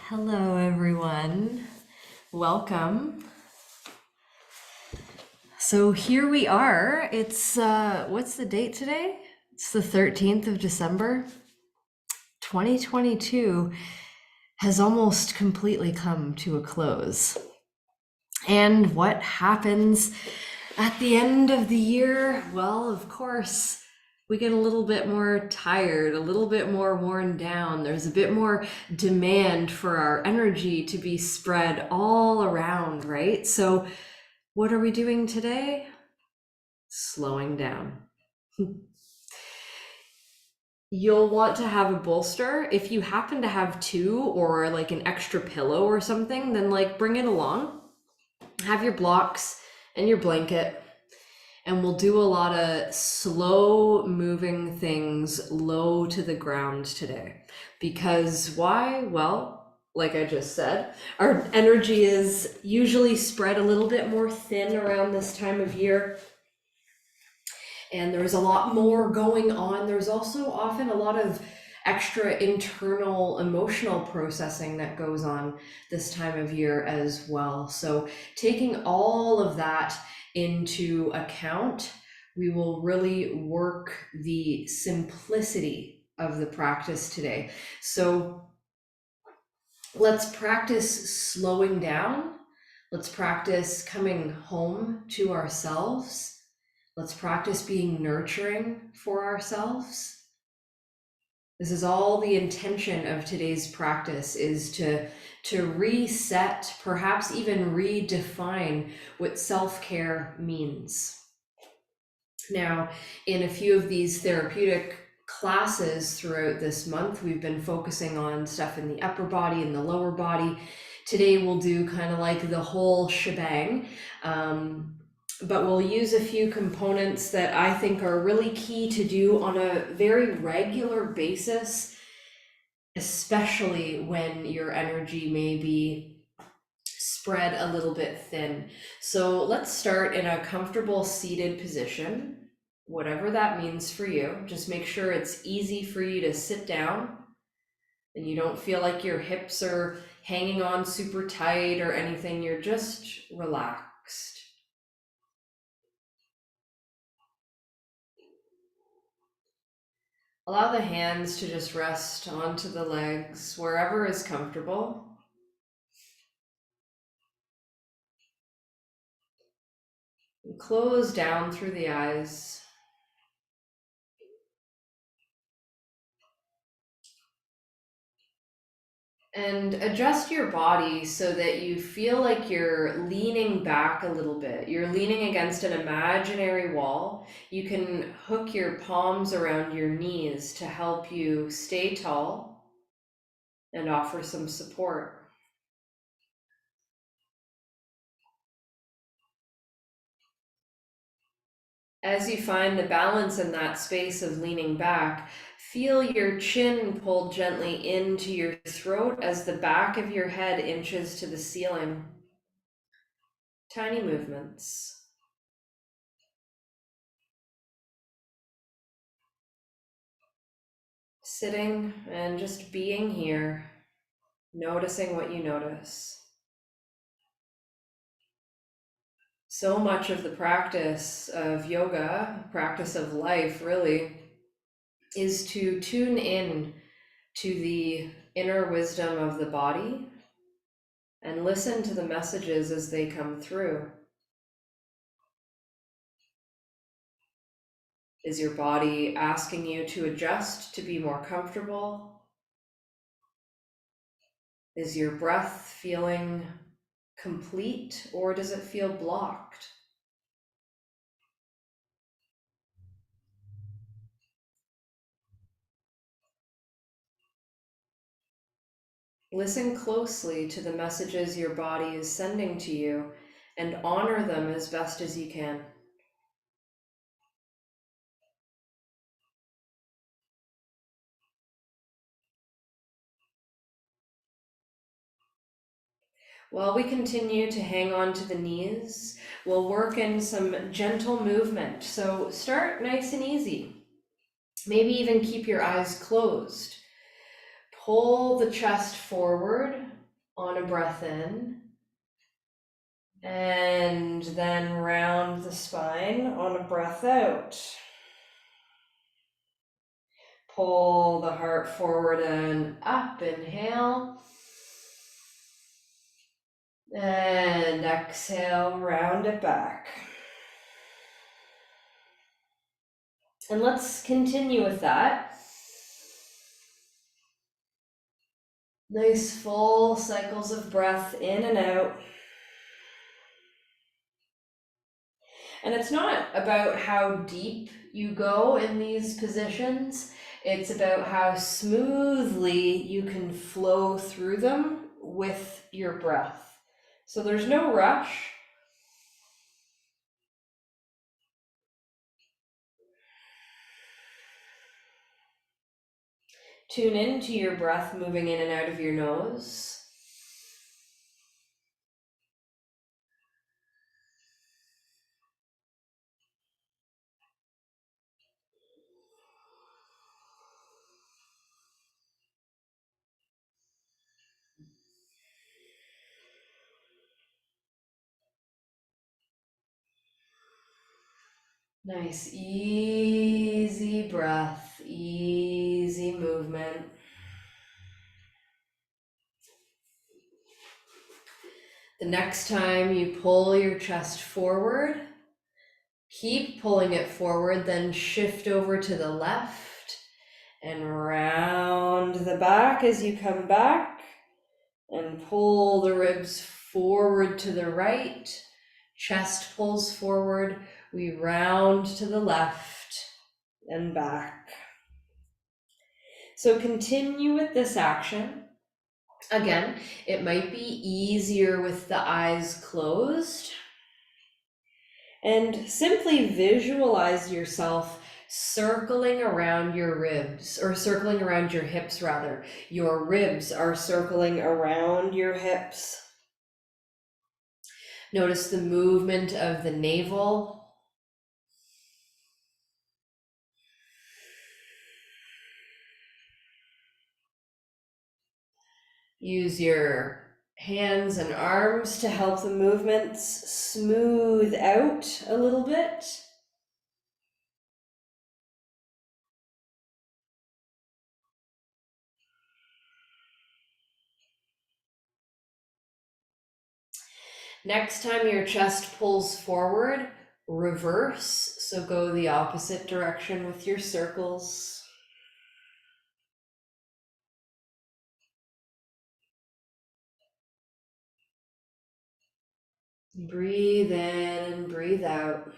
Hello, everyone. Welcome. So here we are. It's what's the date today? It's the 13th of December. 2022 has almost completely come to a close. And what happens at the end of the year? Well, of course, we get a little bit more tired, a little bit more worn down. There's a bit more demand for our energy to be spread all around, right? So, what are we doing today? Slowing down. You'll want to have a bolster. If you happen to have two or like an extra pillow or something, then like bring it along. Have your blocks and your blanket, and we'll do a lot of slow moving things low to the ground today. Because why? Well, like I just said, our energy is usually spread a little bit more thin around this time of year. And there's a lot more going on. There's also often a lot of extra internal emotional processing that goes on this time of year as well. So, taking all of that into account, we will really work the simplicity of the practice today. So, let's practice slowing down. Let's practice coming home to ourselves. Let's practice being nurturing for ourselves. This is all the intention of today's practice, is to reset, perhaps even redefine what self-care means. Now, in a few of these therapeutic classes throughout this month, we've been focusing on stuff in the upper body and the lower body. Today we'll do kind of like the whole shebang. But we'll use a few components that I think are really key to do on a very regular basis, especially when your energy may be spread a little bit thin. So let's start in a comfortable seated position, whatever that means for you. Just make sure it's easy for you to sit down and you don't feel like your hips are hanging on super tight or anything. You're just relaxed. Allow the hands to just rest onto the legs wherever is comfortable. And close down through the eyes. And adjust your body so that you feel like you're leaning back a little bit. You're leaning against an imaginary wall. You can hook your palms around your knees to help you stay tall and offer some support. As you find the balance in that space of leaning back, feel your chin pulled gently into your throat as the back of your head inches to the ceiling. Tiny movements. Sitting and just being here, noticing what you notice. So much of the practice of yoga, practice of life really, is to tune in to the inner wisdom of the body and listen to the messages as they come through. Is your body asking you to adjust to be more comfortable? Is your breath feeling complete, or does it feel blocked? Listen closely to the messages your body is sending to you and honor them as best as you can. While we continue to hang on to the knees, we'll work in some gentle movement. So start nice and easy. Maybe even keep your eyes closed. Pull the chest forward on a breath in, and then round the spine on a breath out. Pull the heart forward and up, inhale. And exhale, round it back. And let's continue with that. Nice full cycles of breath in and out. And it's not about how deep you go in these positions. It's about how smoothly you can flow through them with your breath. So there's no rush. Tune into your breath moving in and out of your nose. Nice, easy breath, easy movement. The next time you pull your chest forward, keep pulling it forward, then shift over to the left and round the back as you come back, and pull the ribs forward to the right. Chest pulls forward. We round to the left and back. So continue with this action. Again, it might be easier with the eyes closed. And simply visualize yourself circling around your ribs, or circling around your hips rather. Your ribs are circling around your hips. Notice the movement of the navel. Use your hands and arms to help the movements smooth out a little bit. Next time your chest pulls forward, reverse. So go the opposite direction with your circles. Breathe in and breathe out.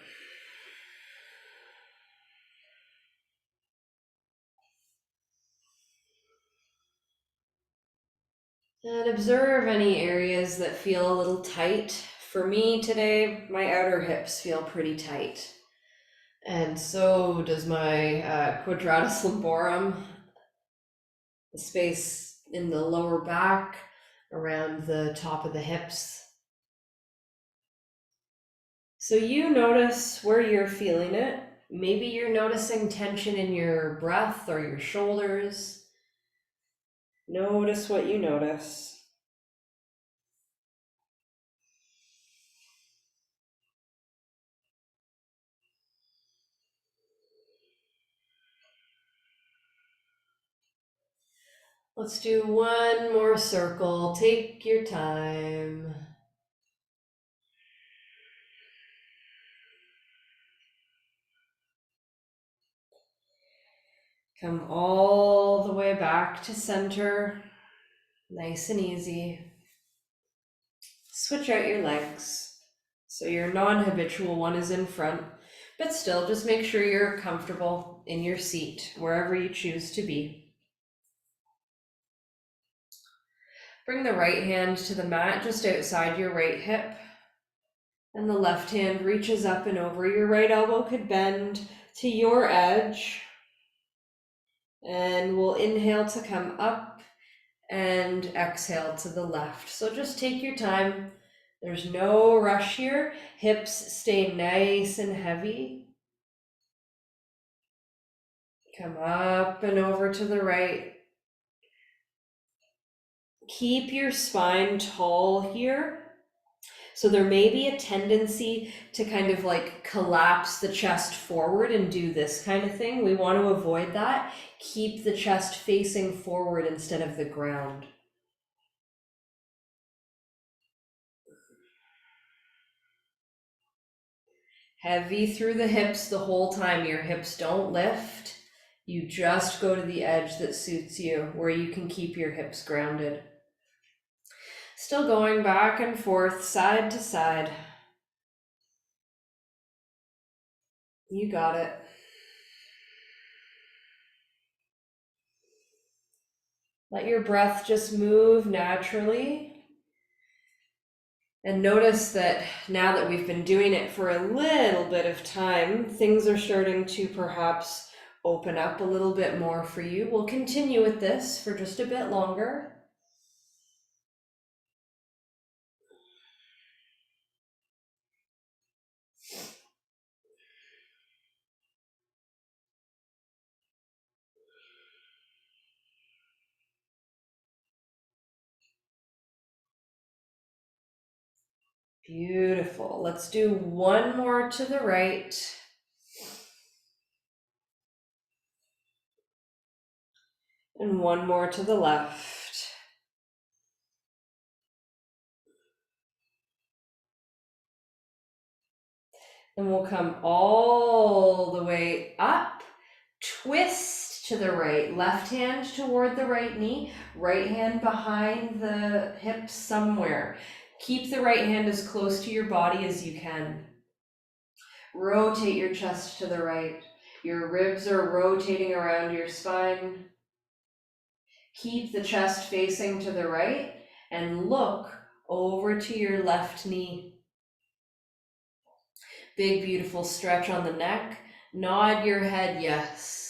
And observe any areas that feel a little tight. For me today, my outer hips feel pretty tight. And so does my quadratus lumborum, the space in the lower back, around the top of the hips. So you notice where you're feeling it. Maybe you're noticing tension in your breath or your shoulders. Notice what you notice. Let's do one more circle. Take your time. Come all the way back to center. Nice and easy. Switch out your legs. So your non-habitual one is in front, but still just make sure you're comfortable in your seat, wherever you choose to be. Bring the right hand to the mat just outside your right hip, and the left hand reaches up and over. Your right elbow could bend to your edge, and we'll inhale to come up and exhale to the left. So just take your time. There's no rush here. Hips stay nice and heavy. Come up and over to the right. Keep your spine tall here. So there may be a tendency to kind of like collapse the chest forward and do this kind of thing. We want to avoid that. Keep the chest facing forward instead of the ground. Heavy through the hips the whole time. Your hips don't lift. You just go to the edge that suits you, where you can keep your hips grounded. Still going back and forth, side to side. You got it. Let your breath just move naturally. And notice that now that we've been doing it for a little bit of time, things are starting to perhaps open up a little bit more for you. We'll continue with this for just a bit longer. Beautiful. Let's do one more to the right. And one more to the left. And we'll come all the way up. Twist to the right. Left hand toward the right knee. Right hand behind the hips somewhere. Keep the right hand as close to your body as you can. Rotate your chest to the right. Your ribs are rotating around your spine. Keep the chest facing to the right and look over to your left knee. Big, beautiful stretch on the neck. Nod your head, yes.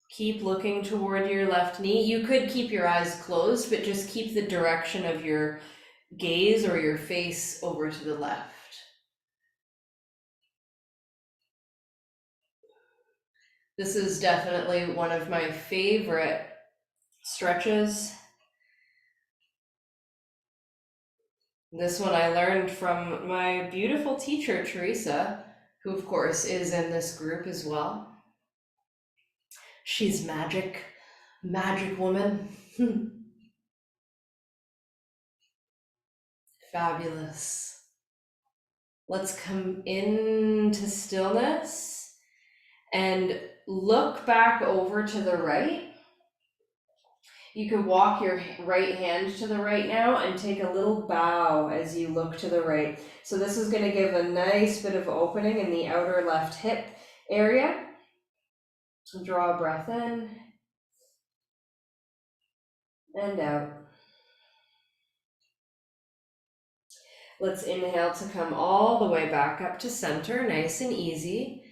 Keep looking toward your left knee. You could keep your eyes closed, but just keep the direction of your gaze or your face over to the left. This is definitely one of my favorite stretches. This one I learned from my beautiful teacher, Teresa, who of course is in this group as well. She's magic, magic woman. Fabulous. Let's come into stillness and look back over to the right. You can walk your right hand to the right now and take a little bow as you look to the right. So this is going to give a nice bit of opening in the outer left hip area. So draw a breath in and out. Let's inhale to come all the way back up to center, nice and easy.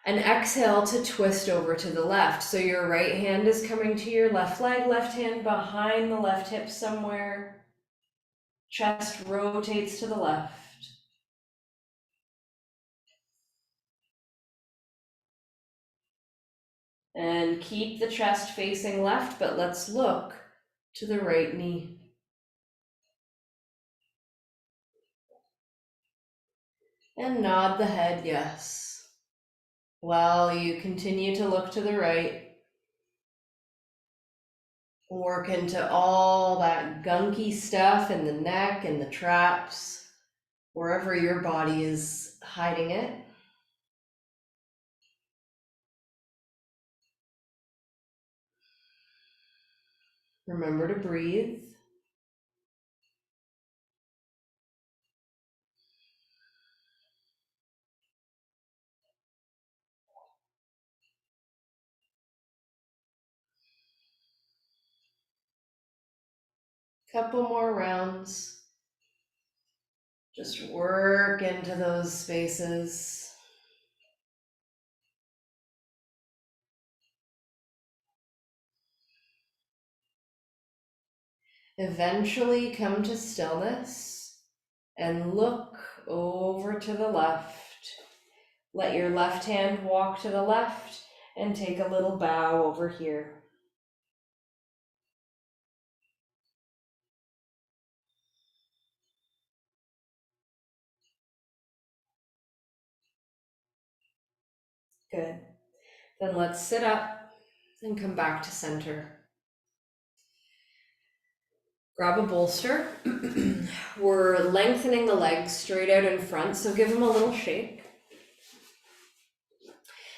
And exhale to twist over to the left. So your right hand is coming to your left leg, left hand behind the left hip somewhere. Chest rotates to the left. And keep the chest facing left, but let's look to the right knee. And nod the head, yes. While you continue to look to the right, work into all that gunky stuff in the neck and the traps, wherever your body is hiding it. Remember to breathe. Couple more rounds. Just work into those spaces. Eventually come to stillness and look over to the left. Let your left hand walk to the left and take a little bow over here. Good. Then let's sit up and come back to center. Grab a bolster. We're lengthening the legs straight out in front, so give them a little shake.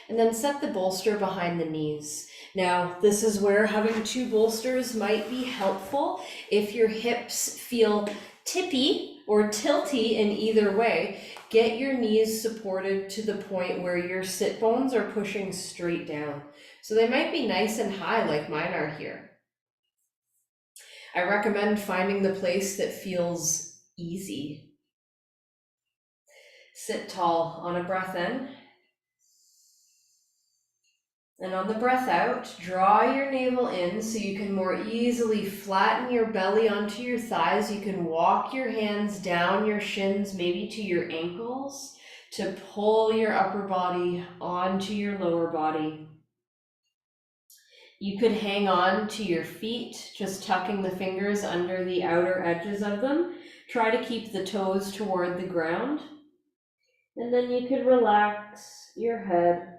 And then set the bolster behind the knees. Now, this is where having two bolsters might be helpful if your hips feel tippy or tilty in either way. Get your knees supported to the point where your sit bones are pushing straight down. So they might be nice and high like mine are here. I recommend finding the place that feels easy. Sit tall on a breath in. And on the breath out, draw your navel in so you can more easily flatten your belly onto your thighs. You can walk your hands down your shins, maybe to your ankles, to pull your upper body onto your lower body. You could hang on to your feet, just tucking the fingers under the outer edges of them. Try to keep the toes toward the ground. And then you could relax your head.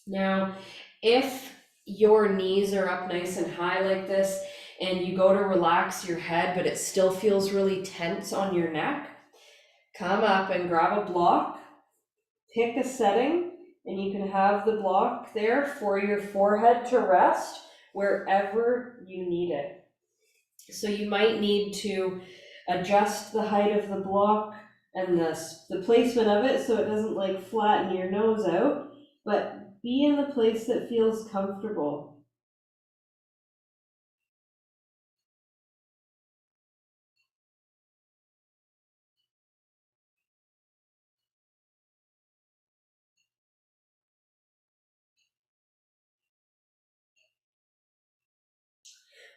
Now, if your knees are up nice and high like this and you go to relax your head, but it still feels really tense on your neck, come up and grab a block, pick a setting, and you can have the block there for your forehead to rest wherever you need it. So you might need to adjust the height of the block and the placement of it so it doesn't like flatten your nose out, but be in the place that feels comfortable.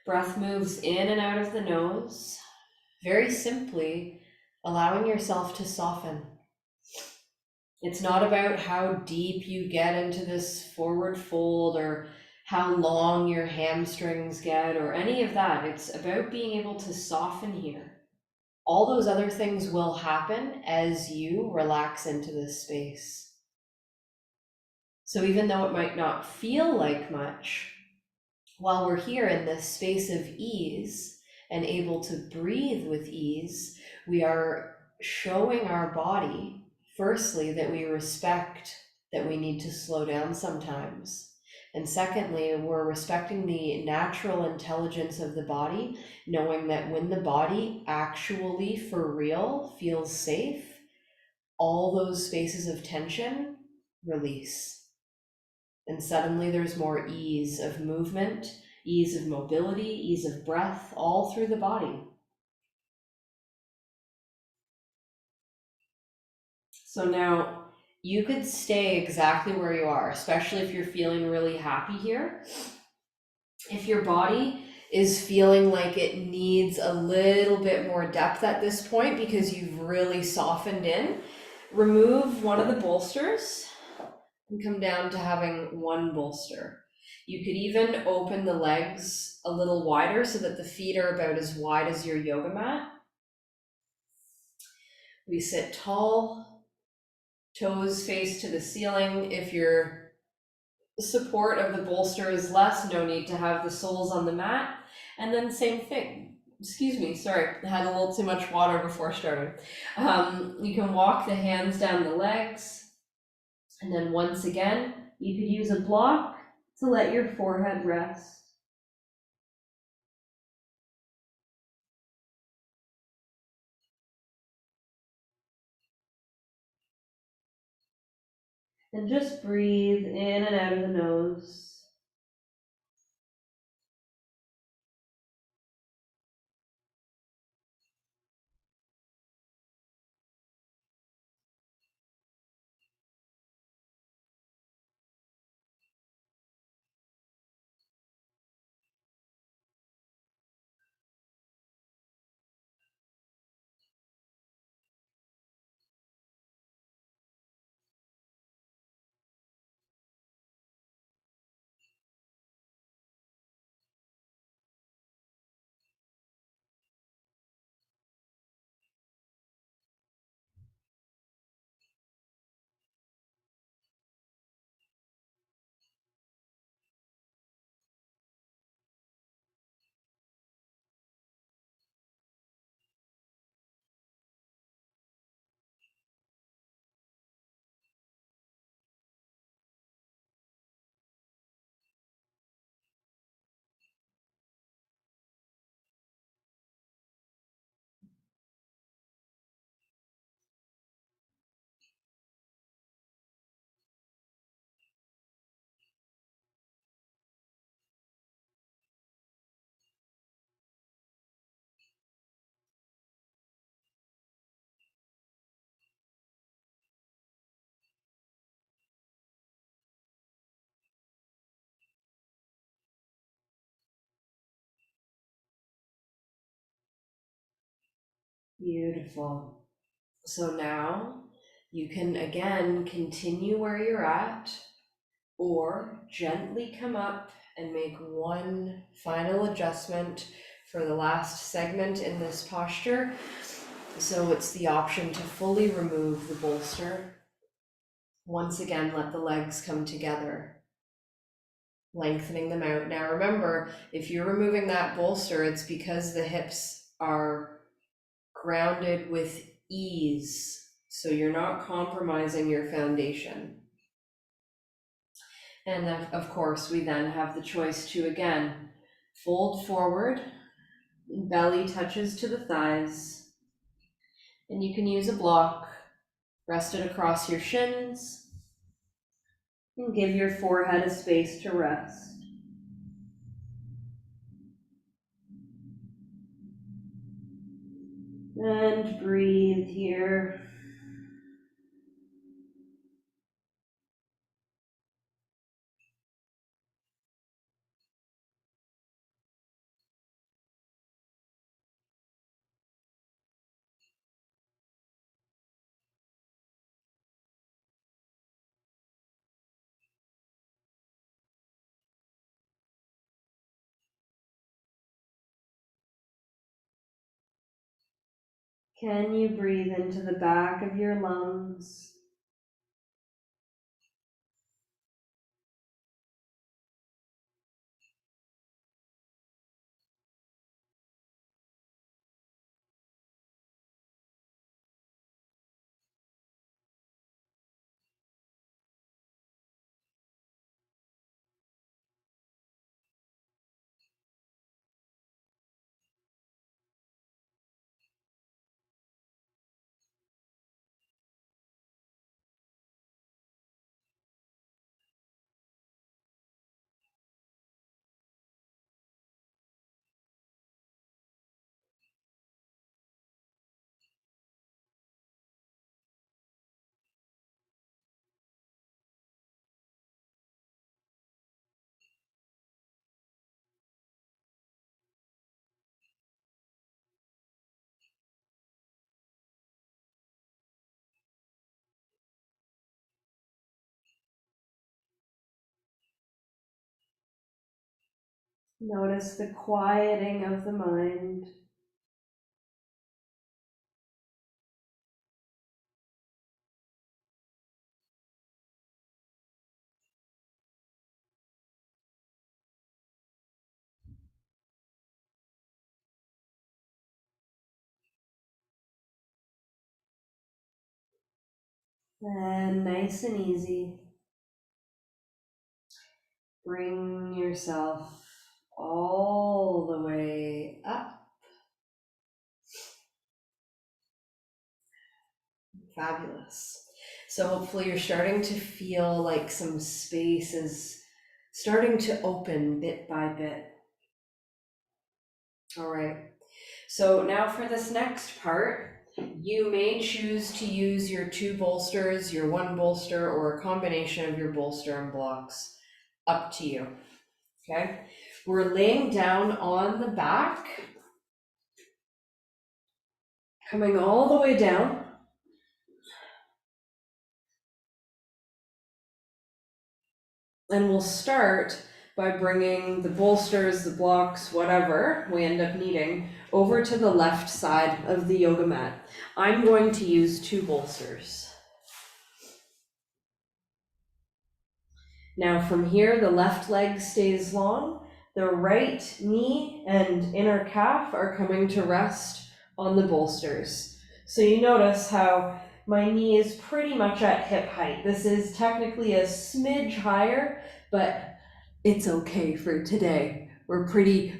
Breath moves in and out of the nose, very simply allowing yourself to soften. It's not about how deep you get into this forward fold or how long your hamstrings get or any of that. It's about being able to soften here. All those other things will happen as you relax into this space. So even though it might not feel like much, while we're here in this space of ease and able to breathe with ease, we are showing our body, firstly, that we respect that we need to slow down sometimes. And secondly, we're respecting the natural intelligence of the body, knowing that when the body actually, for real, feels safe, all those spaces of tension release. And suddenly there's more ease of movement, ease of mobility, ease of breath, all through the body. So now you could stay exactly where you are, especially if you're feeling really happy here. If your body is feeling like it needs a little bit more depth at this point because you've really softened in, remove one of the bolsters and come down to having one bolster. You could even open the legs a little wider so that the feet are about as wide as your yoga mat. We sit tall, toes face to the ceiling. If your support of the bolster is less, no need to have the soles on the mat. And then same thing. Excuse me, sorry, I had a little too much water before starting. You can walk the hands down the legs. And then once again, you could use a block to let your forehead rest. And just breathe in and out of the nose. Beautiful. So now you can again continue where you're at, or gently come up and make one final adjustment for the last segment in this posture. So it's the option to fully remove the bolster. Once again, let the legs come together, lengthening them out. Now remember, if you're removing that bolster, it's because the hips are grounded with ease, so you're not compromising your foundation. And then, of course, we then have the choice to, again, fold forward, belly touches to the thighs, and you can use a block, rest it across your shins, and give your forehead a space to rest. And breathe here. Can you breathe into the back of your lungs? Notice the quieting of the mind. And nice and easy, bring yourself all the way up. Fabulous. So hopefully you're starting to feel like some space is starting to open bit by bit. All right. So now for this next part, you may choose to use your two bolsters, your one bolster, or a combination of your bolster and blocks. Up to you. Okay. We're laying down on the back, coming all the way down. And we'll start by bringing the bolsters, the blocks, whatever we end up needing, over to the left side of the yoga mat. I'm going to use two bolsters. Now from here, the left leg stays long, the right knee and inner calf are coming to rest on the bolsters. So you notice how my knee is pretty much at hip height. This is technically a smidge higher, but it's okay for today. We're pretty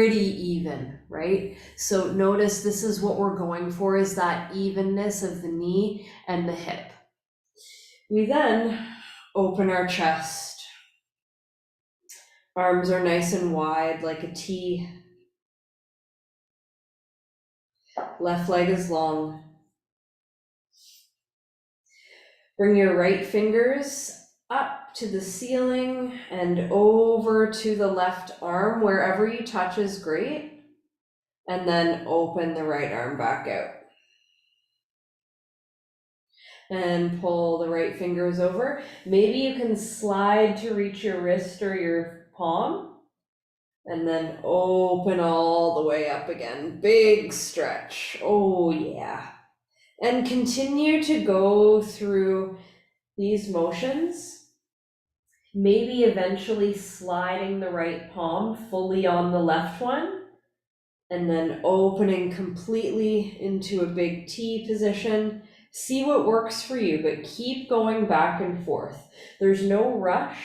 even, right? So notice this is what we're going for, is that evenness of the knee and the hip. We then open our chest. Arms are nice and wide like a T. Left leg is long. Bring your right fingers up to the ceiling and over to the left arm. Wherever you touch is great. And then open the right arm back out. And pull the right fingers over. Maybe you can slide to reach your wrist or your palm, and then open all the way up again. Big stretch. Oh, yeah. And continue to go through these motions, maybe eventually sliding the right palm fully on the left one, and then opening completely into a big T position. See what works for you, but keep going back and forth. There's no rush,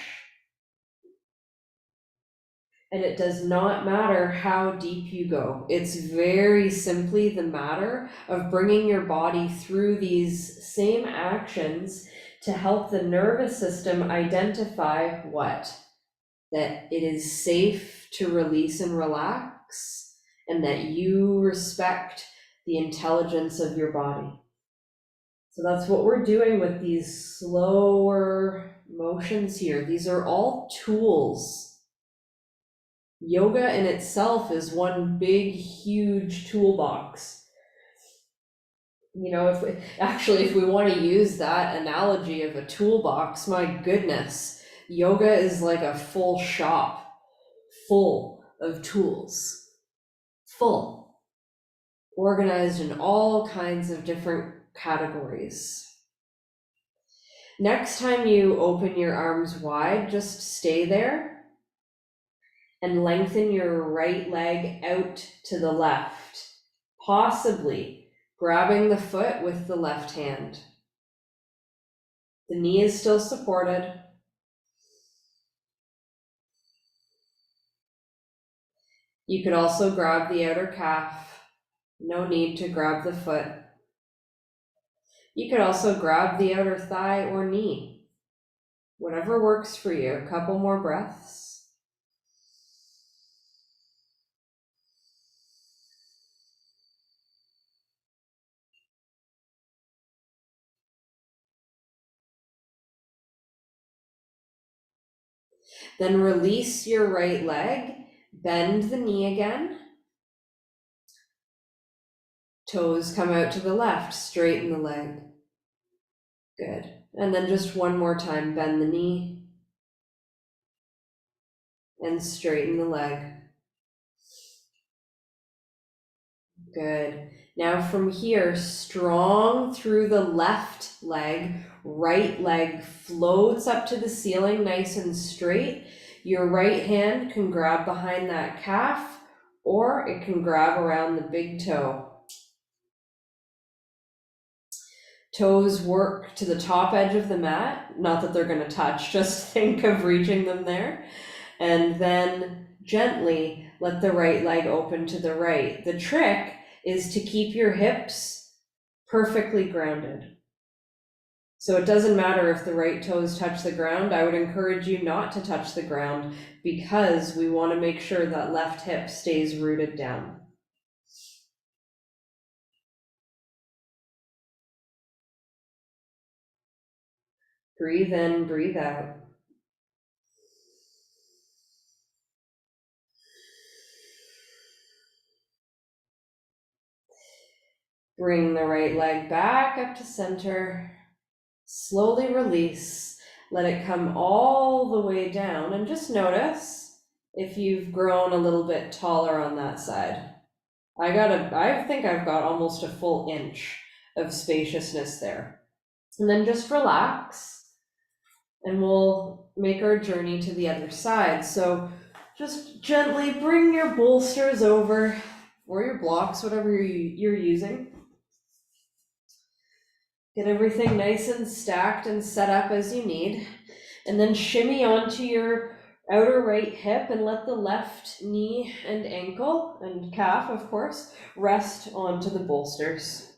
and it does not matter how deep you go. It's very simply the matter of bringing your body through these same actions to help the nervous system identify what? That it is safe to release and relax, and that you respect the intelligence of your body. So that's what we're doing with these slower motions here. These are all tools. Yoga in itself is one big, huge toolbox. You know, if we want to use that analogy of a toolbox, my goodness, yoga is like a full shop full of tools, full, organized in all kinds of different categories. Next time you open your arms wide, just stay there and lengthen your right leg out to the left, possibly grabbing the foot with the left hand. The knee is still supported. You could also grab the outer calf. No need to grab the foot. You could also grab the outer thigh or knee. Whatever works for you. A couple more breaths. Then release your right leg. Bend the knee again. Toes come out to the left. Straighten the leg. Good. And then just one more time. Bend the knee. And straighten the leg. Good. Now from here, strong through the left leg, right leg floats up to the ceiling nice and straight. Your right hand can grab behind that calf, or it can grab around the big toe. Toes work to the top edge of the mat, not that they're going to touch, just think of reaching them there. And then gently let the right leg open to the right. The trick is to keep your hips perfectly grounded. So it doesn't matter if the right toes touch the ground. I would encourage you not to touch the ground because we want to make sure that left hip stays rooted down. Breathe in, breathe out. Bring the right leg back up to center. Slowly release. Let it come all the way down, and just notice if you've grown a little bit taller on that side. I think I've got almost a full inch of spaciousness there. And then just relax, and we'll make our journey to the other side. So just gently bring your bolsters over, or your blocks, whatever you're using. Get everything nice and stacked and set up as you need. And then shimmy onto your outer right hip and let the left knee and ankle and calf, of course, rest onto the bolsters.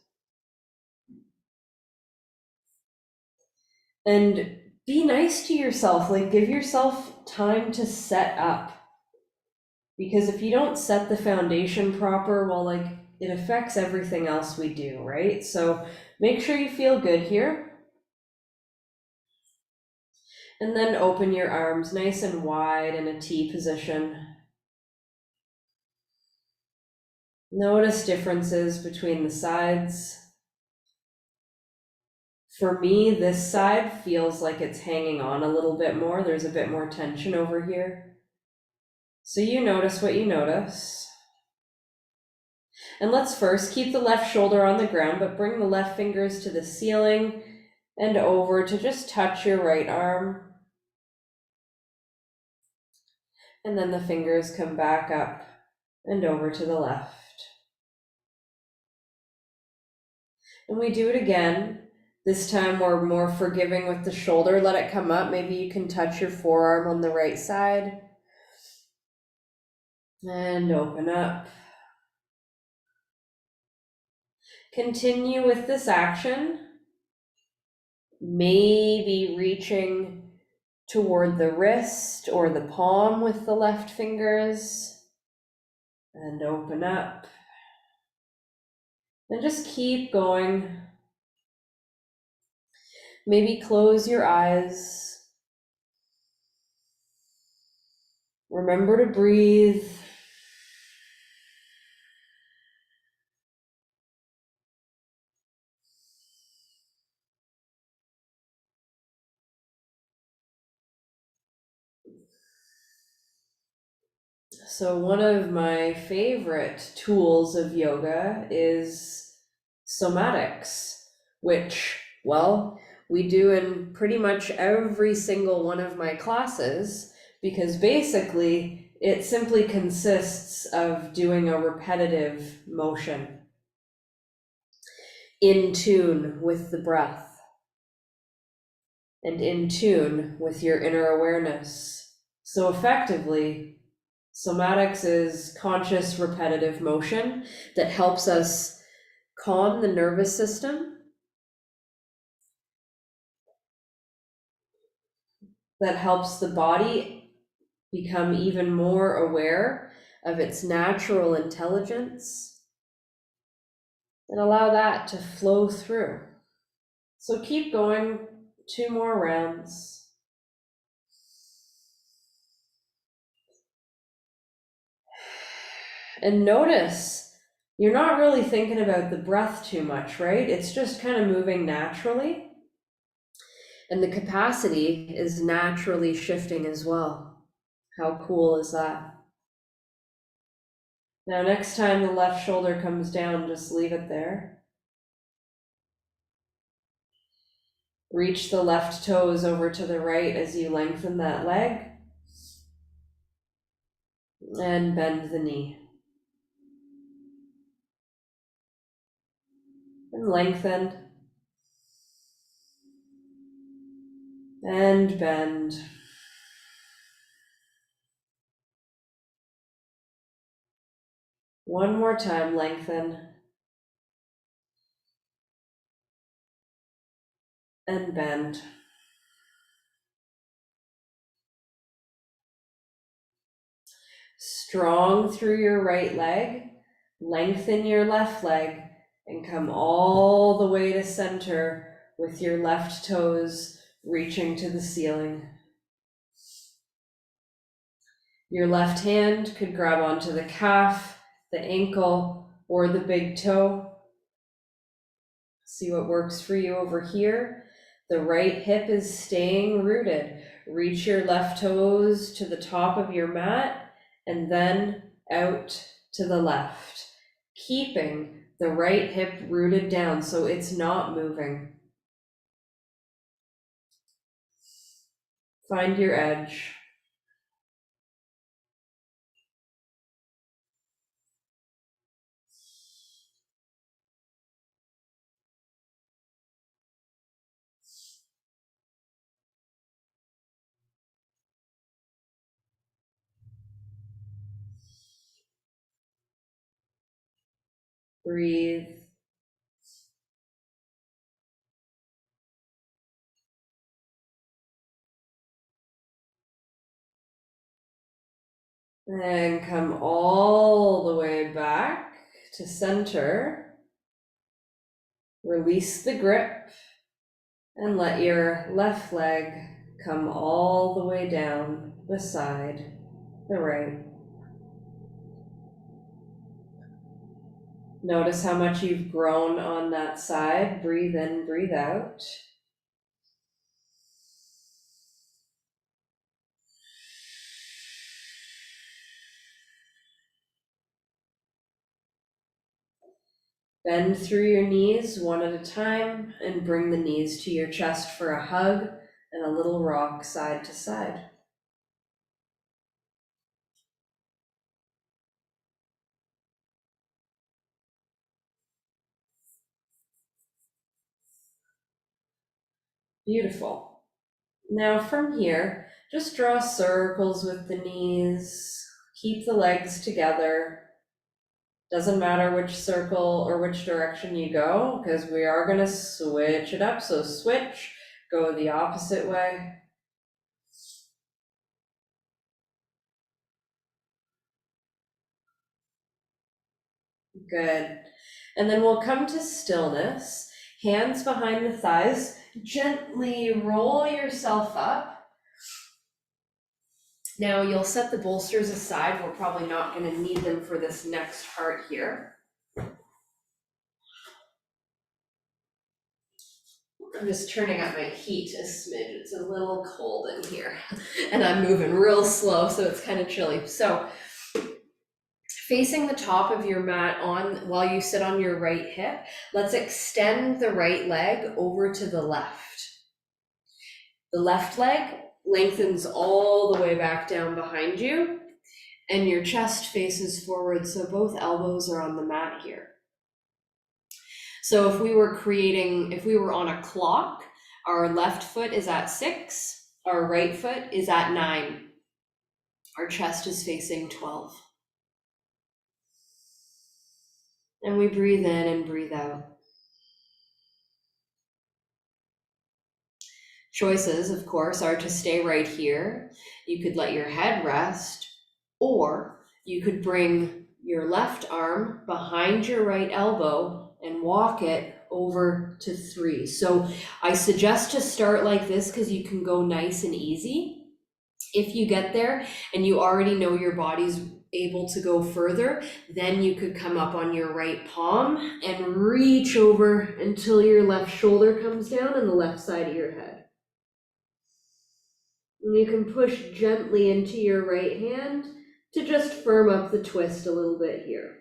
And be nice to yourself, like give yourself time to set up. Because if you don't set the foundation proper, well, like it affects everything else we do, right? So make sure you feel good here. And then open your arms nice and wide in a T position. Notice differences between the sides. For me, this side feels like it's hanging on a little bit more. There's a bit more tension over here. So you notice what you notice. And let's first keep the left shoulder on the ground, but bring the left fingers to the ceiling and over to just touch your right arm. And then the fingers come back up and over to the left. And we do it again. This time we're more forgiving with the shoulder. Let it come up. Maybe you can touch your forearm on the right side. And open up. Continue with this action. Maybe reaching toward the wrist or the palm with the left fingers. And open up. And just keep going. Maybe close your eyes. Remember to breathe. So one of my favorite tools of yoga is somatics, which, well, we do in pretty much every single one of my classes, because basically it simply consists of doing a repetitive motion in tune with the breath and in tune with your inner awareness. So effectively, somatics is conscious repetitive motion that helps us calm the nervous system, that helps the body become even more aware of its natural intelligence, and allow that to flow through. So keep going, 2 more rounds. And notice, you're not really thinking about the breath too much, right? It's just kind of moving naturally. And the capacity is naturally shifting as well. How cool is that? Now, next time the left shoulder comes down, just leave it there. Reach the left toes over to the right as you lengthen that leg. And bend the knee. And lengthen. And bend. One more time, lengthen. And bend. Strong through your right leg. Lengthen your left leg and come all the way to center with your left toes reaching to the ceiling. Your left hand could grab onto the calf, the ankle, or the big toe. See what works for you over here. The right hip is staying rooted. Reach your left toes to the top of your mat and then out to the left, keeping the right hip rooted down so it's not moving. Find your edge. Breathe. And come all the way back to center. Release the grip and let your left leg come all the way down beside the right. Notice how much you've grown on that side. Breathe in, breathe out. Bend through your knees one at a time and bring the knees to your chest for a hug and a little rock side to side. Beautiful. Now from here, just draw circles with the knees. Keep the legs together. Doesn't matter which circle or which direction you go, because we are going to switch it up. So switch, go the opposite way. Good. And then we'll come to stillness. Hands behind the thighs. Gently roll yourself up. Now you'll set the bolsters aside. We're probably not going to need them for this next part here. I'm just turning up my heat a smidge. It's a little cold in here. And I'm moving real slow, so it's kind of chilly. So facing the top of your mat on while you sit on your right hip, let's extend the right leg over to the left. The left leg lengthens all the way back down behind you, and your chest faces forward, so both elbows are on the mat here. So if we were on a clock, our left foot is at 6, our right foot is at 9. Our chest is facing 12. And we breathe in and breathe out. Choices, of course, are to stay right here. You could let your head rest, or you could bring your left arm behind your right elbow and walk it over to 3. So I suggest to start like this because you can go nice and easy. If you get there and you already know your body's able to go further, then you could come up on your right palm and reach over until your left shoulder comes down and the left side of your head. And you can push gently into your right hand to just firm up the twist a little bit here.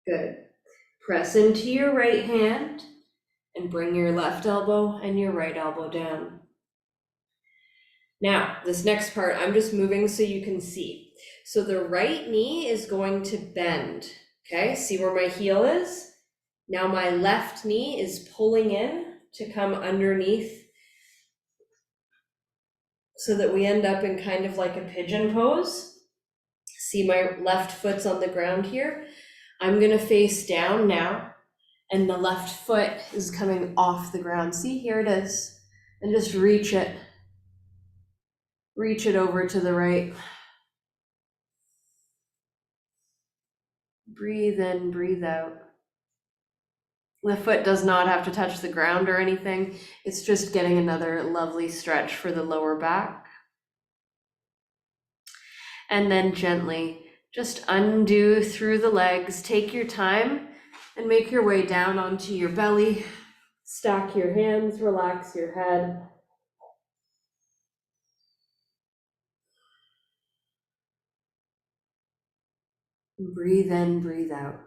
Good. Press into your right hand and bring your left elbow and your right elbow down. Now, this next part, I'm just moving so you can see. So the right knee is going to bend, okay? See where my heel is? Now my left knee is pulling in to come underneath so that we end up in kind of like a pigeon pose. See my left foot's on the ground here. I'm gonna face down now, and the left foot is coming off the ground. See, here it is. And just reach it. Reach it over to the right. Breathe in, breathe out. The foot does not have to touch the ground or anything. It's just getting another lovely stretch for the lower back. And then gently, just undo through the legs. Take your time and make your way down onto your belly. Stack your hands, relax your head. Breathe in, breathe out.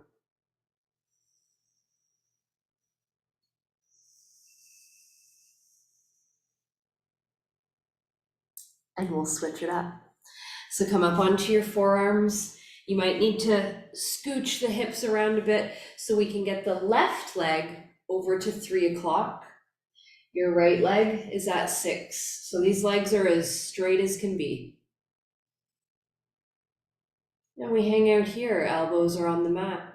And we'll switch it up. So come up onto your forearms. You might need to scooch the hips around a bit so we can get the left leg over to 3 o'clock. Your right leg is at 6. So these legs are as straight as can be. And we hang out here, elbows are on the mat.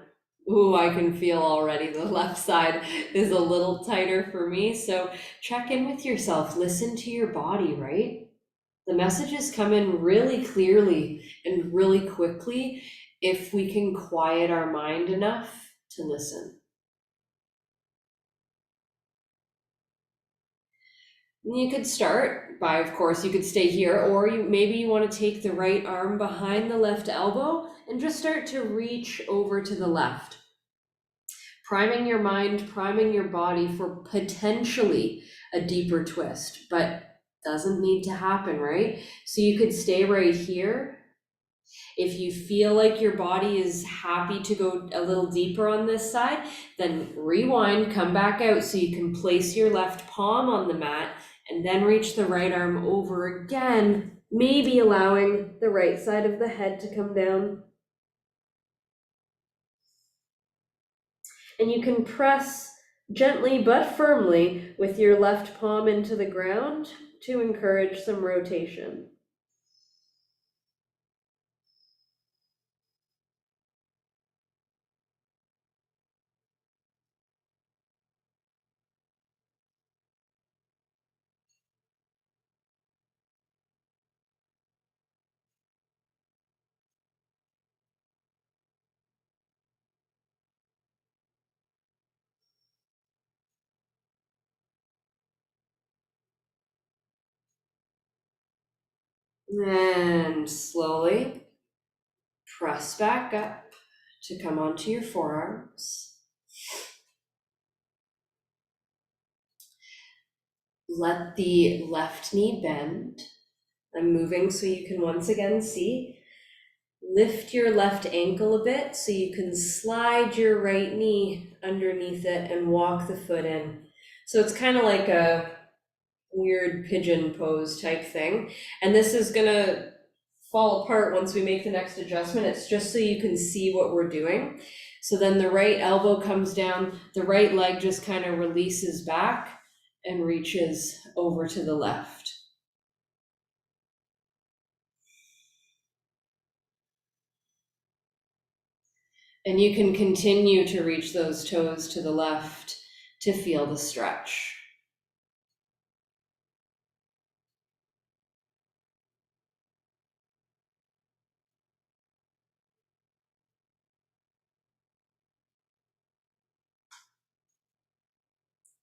Ooh, I can feel already the left side is a little tighter for me. So check in with yourself, listen to your body, right? The messages come in really clearly and really quickly if we can quiet our mind enough to listen. You could start by, of course, you could stay here, or maybe you want to take the right arm behind the left elbow and just start to reach over to the left. Priming your mind, priming your body for potentially a deeper twist, but doesn't need to happen, right? So you could stay right here. If you feel like your body is happy to go a little deeper on this side, then rewind, come back out so you can place your left palm on the mat and then reach the right arm over again, maybe allowing the right side of the head to come down. And you can press gently but firmly with your left palm into the ground to encourage some rotation. And slowly press back up to come onto your forearms. Let the left knee bend. I'm moving so you can once again see. Lift your left ankle a bit so you can slide your right knee underneath it and walk the foot in. So it's kind of like a weird pigeon pose type thing. And this is gonna fall apart once we make the next adjustment. It's just so you can see what we're doing. So then the right elbow comes down, the right leg just kind of releases back and reaches over to the left. And you can continue to reach those toes to the left to feel the stretch.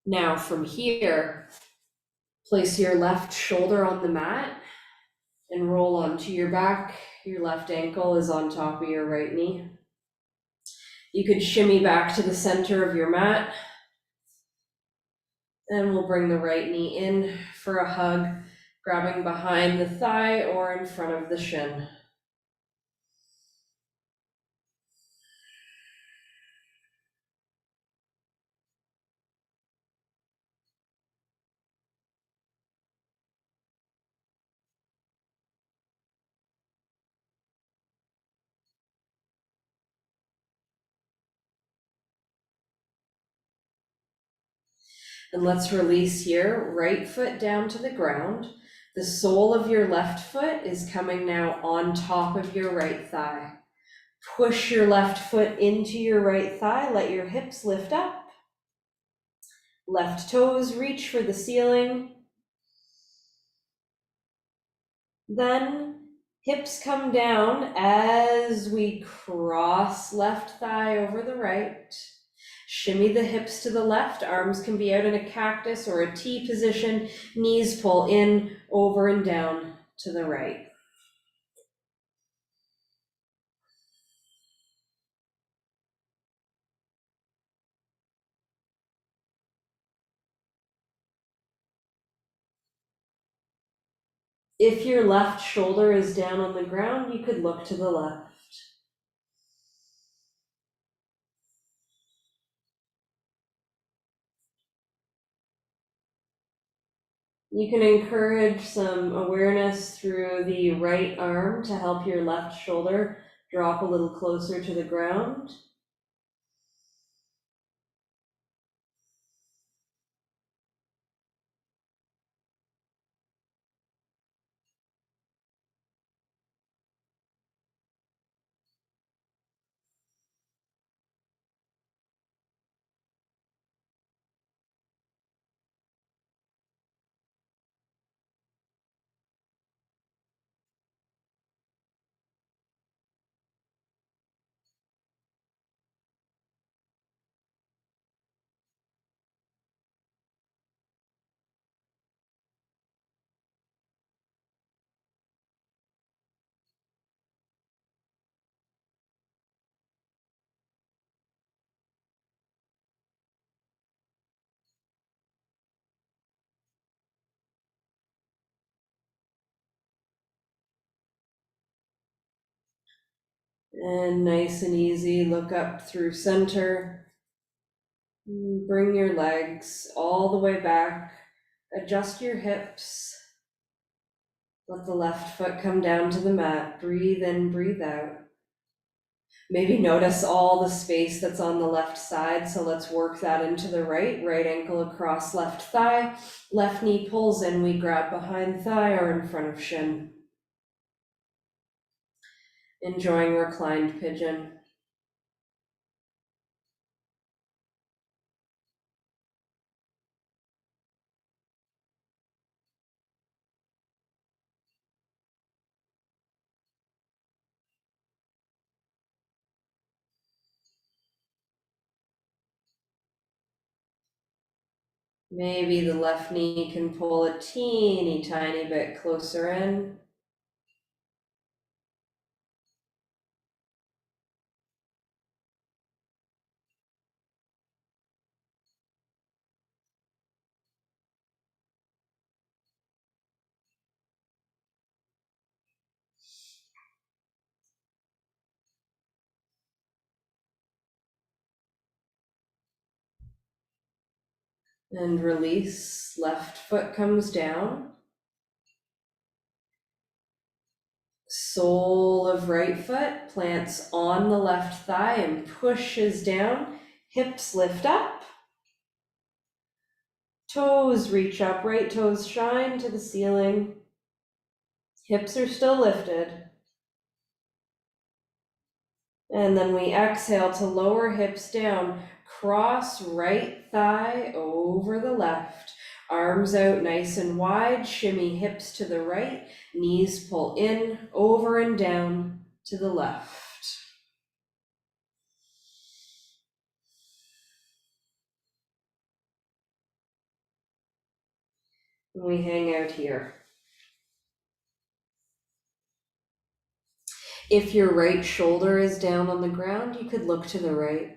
Now from here, place your left shoulder on the mat and roll onto your back. Your left ankle is on top of your right knee. You could shimmy back to the center of your mat, and we'll bring the right knee in for a hug, grabbing behind the thigh or in front of the shin. And let's release here, right foot down to the ground. The sole of your left foot is coming now on top of your right thigh. Push your left foot into your right thigh, let your hips lift up. Left toes reach for the ceiling. Then hips come down as we cross left thigh over the right. Shimmy the hips to the left, arms can be out in a cactus or a T position, knees pull in, over and down to the right. If your left shoulder is down on the ground, you could look to the left. You can encourage some awareness through the right arm to help your left shoulder drop a little closer to the ground. And nice and easy, look up through center. Bring your legs all the way back. Adjust your hips. Let the left foot come down to the mat. Breathe in, breathe out. Maybe notice all the space that's on the left side, so let's work that into the right. Right ankle across left thigh. Left knee pulls in, we grab behind thigh or in front of shin. Enjoying reclined pigeon. Maybe the left knee can pull a teeny tiny bit closer in. And release, left foot comes down. Sole of right foot plants on the left thigh and pushes down. Hips lift up. Toes reach up, right toes shine to the ceiling. Hips are still lifted. And then we exhale to lower hips down. Cross right thigh over the left. Arms out nice and wide. Shimmy hips to the right. Knees pull in, over and down to the left. We hang out here. If your right shoulder is down on the ground, you could look to the right.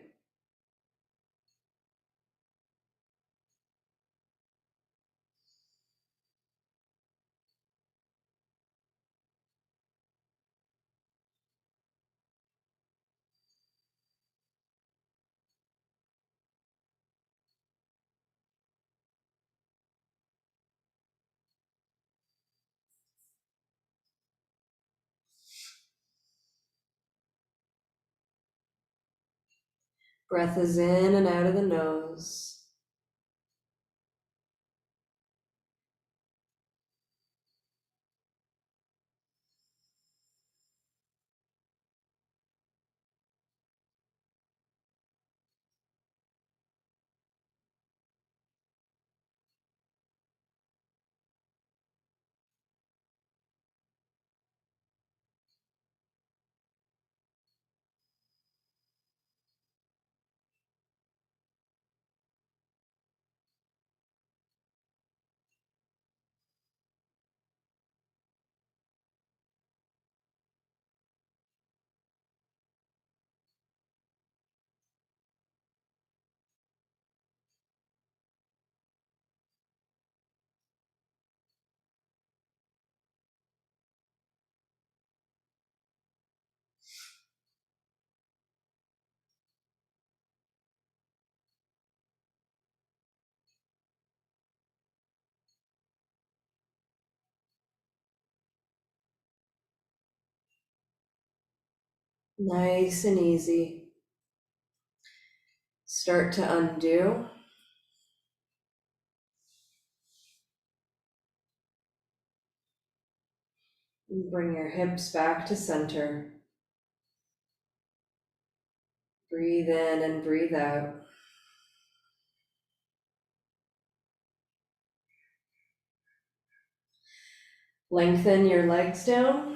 Breath is in and out of the nose. Nice and easy. Start to undo. And bring your hips back to center. Breathe in and breathe out. Lengthen your legs down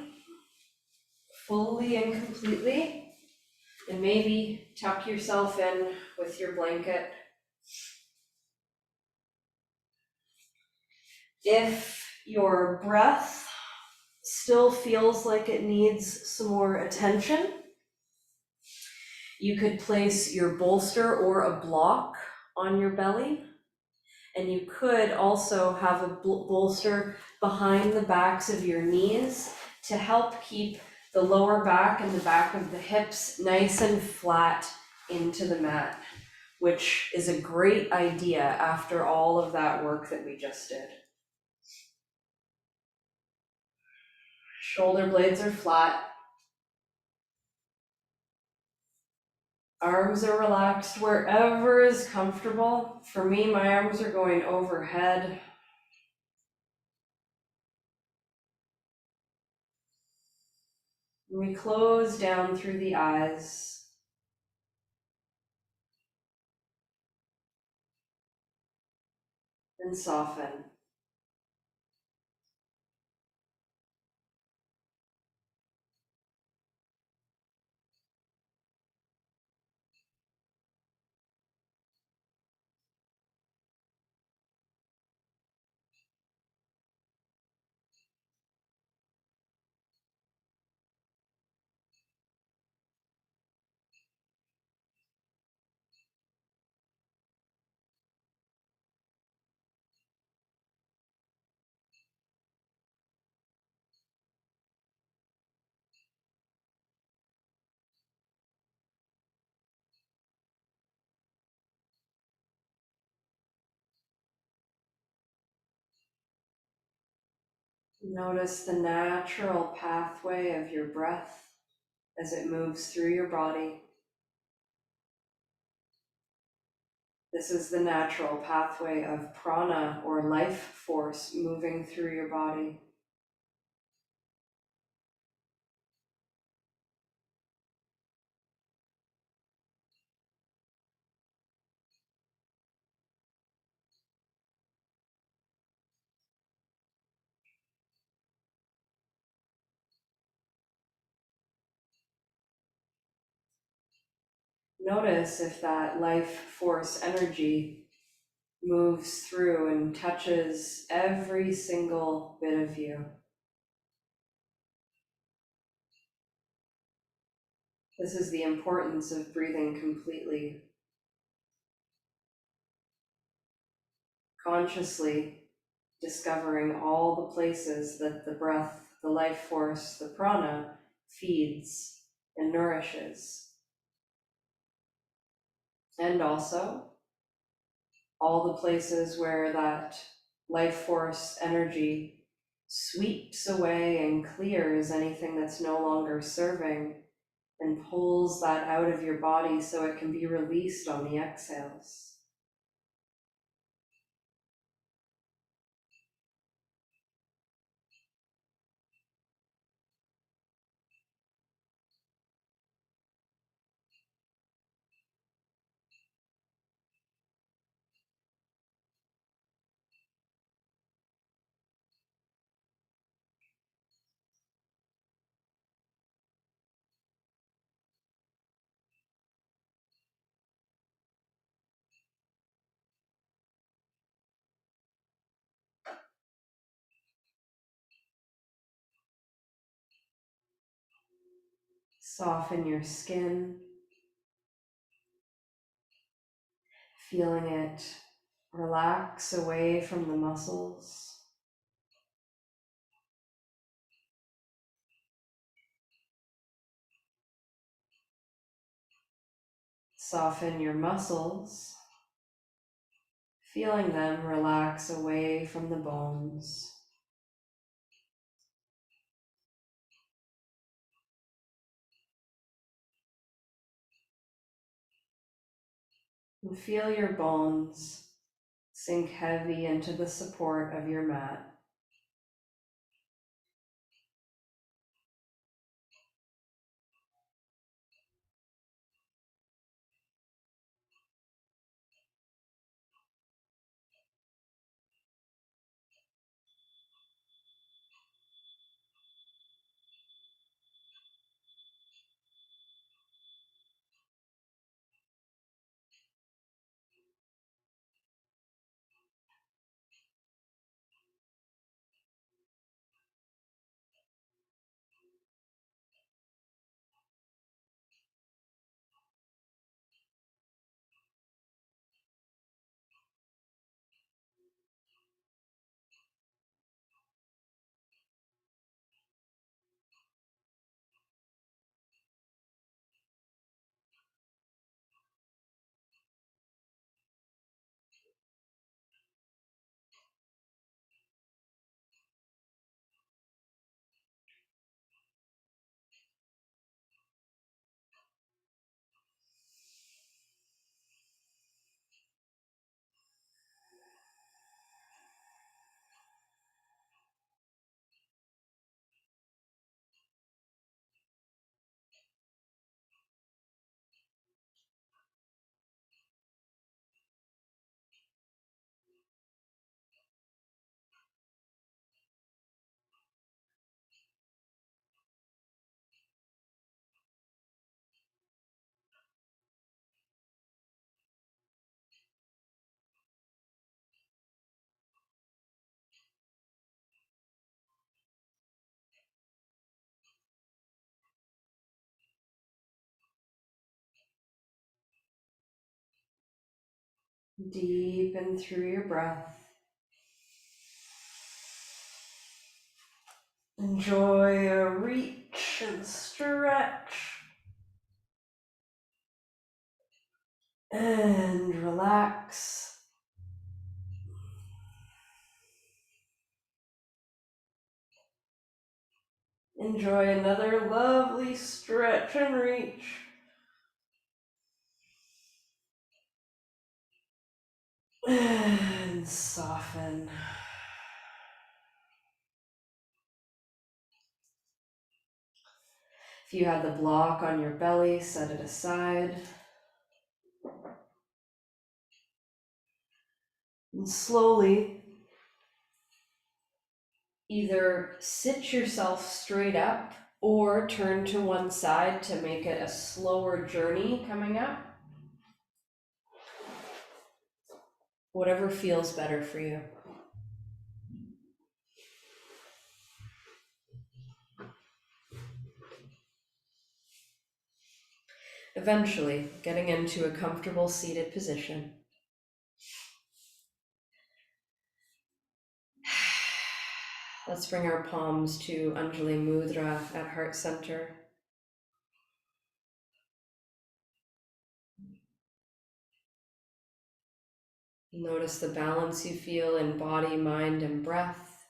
fully and completely. And maybe tuck yourself in with your blanket. If your breath still feels like it needs some more attention, you could place your bolster or a block on your belly. And you could also have a bolster behind the backs of your knees to help keep the lower back and the back of the hips nice and flat into the mat, which is a great idea after all of that work that we just did. Shoulder blades are flat. Arms are relaxed wherever is comfortable. For me, my arms are going overhead. We close down through the eyes. And soften. Notice the natural pathway of your breath as it moves through your body. This is the natural pathway of prana, or life force, moving through your body. Notice if that life force energy moves through and touches every single bit of you. This is the importance of breathing completely, consciously discovering all the places that the breath, the life force, the prana feeds and nourishes. And also all the places where that life force energy sweeps away and clears anything that's no longer serving and pulls that out of your body so it can be released on the exhales. Soften your skin, feeling it relax away from the muscles. Soften your muscles, feeling them relax away from the bones. And feel your bones sink heavy into the support of your mat. Deepen through your breath. Enjoy a reach and stretch. And relax. Enjoy another lovely stretch and reach. And soften. If you had the block on your belly, set it aside. And slowly, either sit yourself straight up or turn to one side to make it a slower journey coming up. Whatever feels better for you. Eventually, getting into a comfortable seated position. Let's bring our palms to Anjali Mudra at heart center. Notice the balance you feel in body, mind, and breath,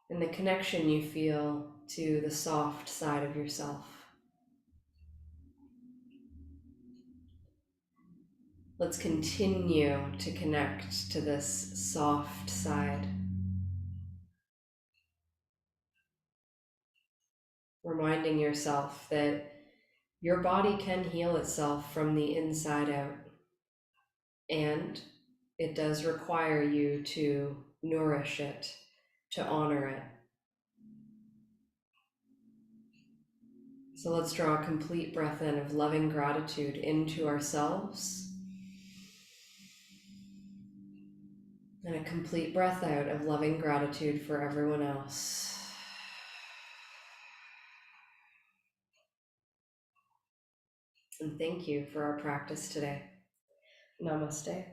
and the connection you feel to the soft side of yourself. Let's continue to connect to this soft side. Reminding yourself that your body can heal itself from the inside out. And it does require you to nourish it, to honor it. So let's draw a complete breath in of loving gratitude into ourselves. And a complete breath out of loving gratitude for everyone else. And thank you for our practice today. Namaste.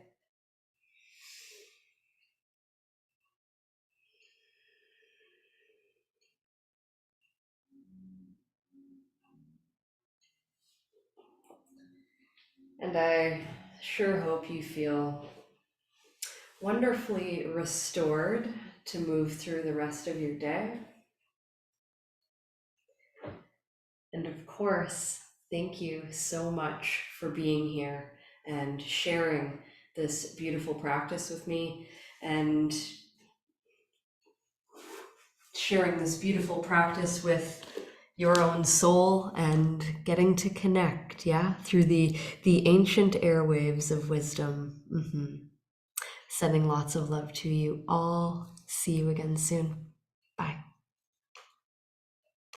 And I sure hope you feel wonderfully restored to move through the rest of your day. And of course, thank you so much for being here and sharing this beautiful practice with me and sharing this beautiful practice with your own soul and getting to connect, through the ancient airwaves of wisdom. Sending lots of love to you all. See you again soon.